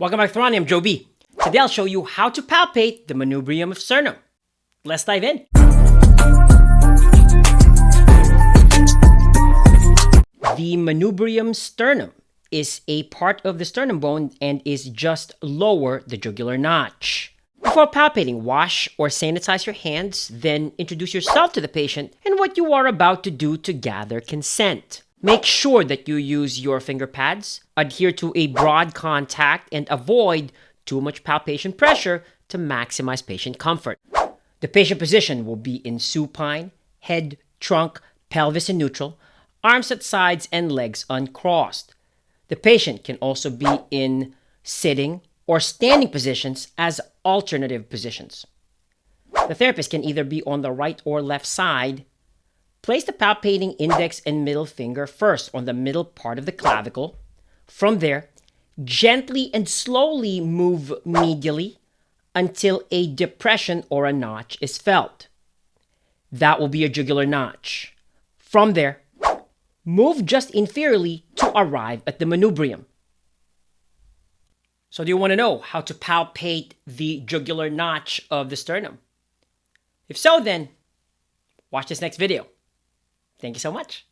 Welcome back to Ronnie, I'm Joe B. Today I'll show you how to palpate the manubrium of sternum. Let's dive in. The manubrium sternum is a part of the sternum bone and is just lower the jugular notch. Before palpating, wash or sanitize your hands, then introduce yourself to the patient and what you are about to do to gather consent. Make sure that you use your finger pads, adhere to a broad contact, and avoid too much palpation pressure to maximize patient comfort. The patient position will be in supine, head, trunk, pelvis in neutral, arms at sides, and legs uncrossed. The patient can also be in sitting or standing positions as alternative positions. The therapist can either be on the right or left side. Place the palpating index and middle finger first on the middle part of the clavicle. From there, gently and slowly move medially until a depression or a notch is felt. That will be a jugular notch. From there, move just inferiorly to arrive at the manubrium. So do you want to know how to palpate the jugular notch of the sternum? If so, then watch this next video. Thank you so much.